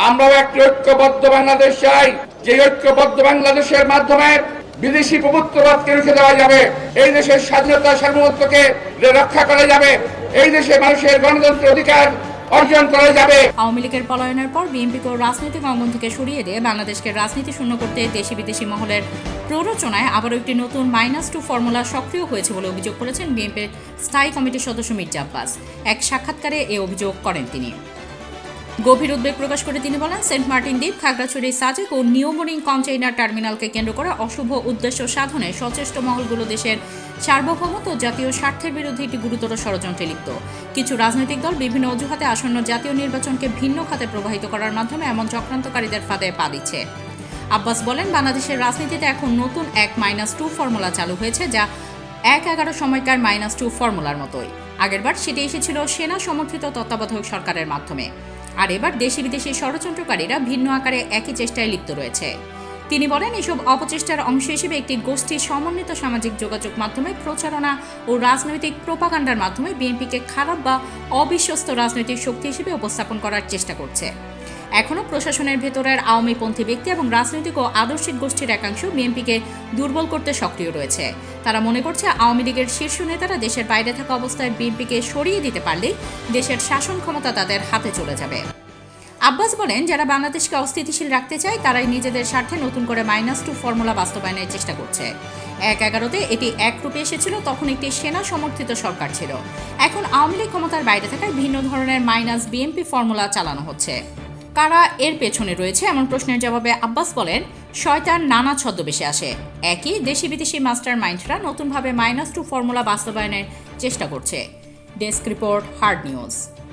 আমরাও একটি ঐক্যবদ্ধ বাংলাদেশ চাই, যে ঐক্যবদ্ধ বাংলাদেশের মাধ্যমে বিদেশি প্রভুত্ববাদকে রুখে দেওয়া যাবে, এই দেশের স্বাধীনতা সার্বভৌমত্বকে রক্ষা করা যাবে, এই দেশে মানুষের গণতন্ত্রের অধিকার অর্জন করা যাবে। আওয়ামী লীগের পলায়নের পর বিএনপিকে রাজনৈতিক অঙ্গন থেকে সরিয়ে দিয়ে বাংলাদেশকে রাজনীতি শূন্য করতে দেশি বিদেশি মহলের প্ররোচনায় আবারও একটি নতুন -2 ফর্মুলা সক্রিয় হয়েছে বলে অভিযোগ করেছেন বিএনপির স্থায়ী কমিটির সদস্য মির্জা আব্বাস। এক সাক্ষাৎকারে এ অভিযোগ করেন তিনি। গভীর উদ্বেগ প্রকাশ করে তিনি বলেন, সেন্ট মার্টিন দ্বীপ, খাগড়াছড়ি, সাজেক ও নিউমোরিং কন্টেইনার টার্মিনালকে কেন্দ্র করে অশুভ উদ্দেশ্য সাধনে সচেষ্ট মহলগুলো দেশের সার্বভৌমত্ব ও জাতীয় স্বার্থের বিরুদ্ধে একটি গুরুতর ষড়যন্ত্রে লিপ্ত। কিছু রাজনৈতিক দল বিভিন্ন অজুহাতে আসন্ন জাতীয় নির্বাচনকে ভিন্ন খাতে প্রবাহিত করার মাধ্যমে এমন চক্রান্তকারীদের ফাঁদে পা দিচ্ছে। আব্বাস বলেন, বাংলাদেশের রাজনীতিতে এখন নতুন এক -2 ফর্মুলা চালু হয়েছে, যা 1-11 সময়কার -2 ফর্মুলার মতোই। আগেরবার সেটি এসেছিল সেনা সমর্থিত তত্ত্বাবধায়ক সরকারের মাধ্যমে, আর এবার দেশি বিদেশি ষড়যন্ত্রকারীরা ভিন্ন আকারে একই চেষ্টায় লিপ্ত রয়েছে। তিনি বলেন, এসব অপচেষ্টার অংশ হিসেবে একটি গোষ্ঠী সমন্বিত সামাজিক যোগাযোগ মাধ্যমে প্রচারণা ও রাজনৈতিক প্রোপাগান্ডার মাধ্যমে বিএনপিকে খারাপ বা অবিশ্বস্ত রাজনৈতিক শক্তি হিসেবে উপস্থাপন করার চেষ্টা করছে। এখনও প্রশাসনের ভেতরের আওয়ামীপন্থী ব্যক্তি এবং রাজনৈতিক ও আদর্শিক গোষ্ঠীর একাংশ বিএনপিকে দুর্বল করতে সক্রিয় রয়েছে। তারা মনে করছে, আওয়ামী লীগের শীর্ষ নেতারা দেশের বাইরে থাকা অবস্থায় বিএনপিকে সরিয়ে দিতে পারলেই দেশের শাসন ক্ষমতা তাদের হাতে চলে যাবে। আব্বাস বলেন, যারা বাংলাদেশকে অস্থিতিশীল রাখতে চায় তারাই নিজেদের স্বার্থে নতুন করে -2 ফর্মুলা বাস্তবায়নের চেষ্টা করছে। 1-11-তে এটি একরূপে এসেছিল, তখন একটি সেনা সমর্থিত সরকার ছিল। এখন আওয়ামী লীগ ক্ষমতার বাইরে থাকায় ভিন্ন ধরনের বিএনপি ফর্মুলা চালানো হচ্ছে। কারা এর পেছনে রয়েছে এমন প্রশ্নের জবাবে আব্বাস বলেন, শয়তান নানা ছদ্মবেশে আসে। একই দেশি বিদেশি মাস্টার মাইন্ডরা নতুনভাবে -2 ফর্মুলা বাস্তবায়নের চেষ্টা করছে। Desk report, hard news.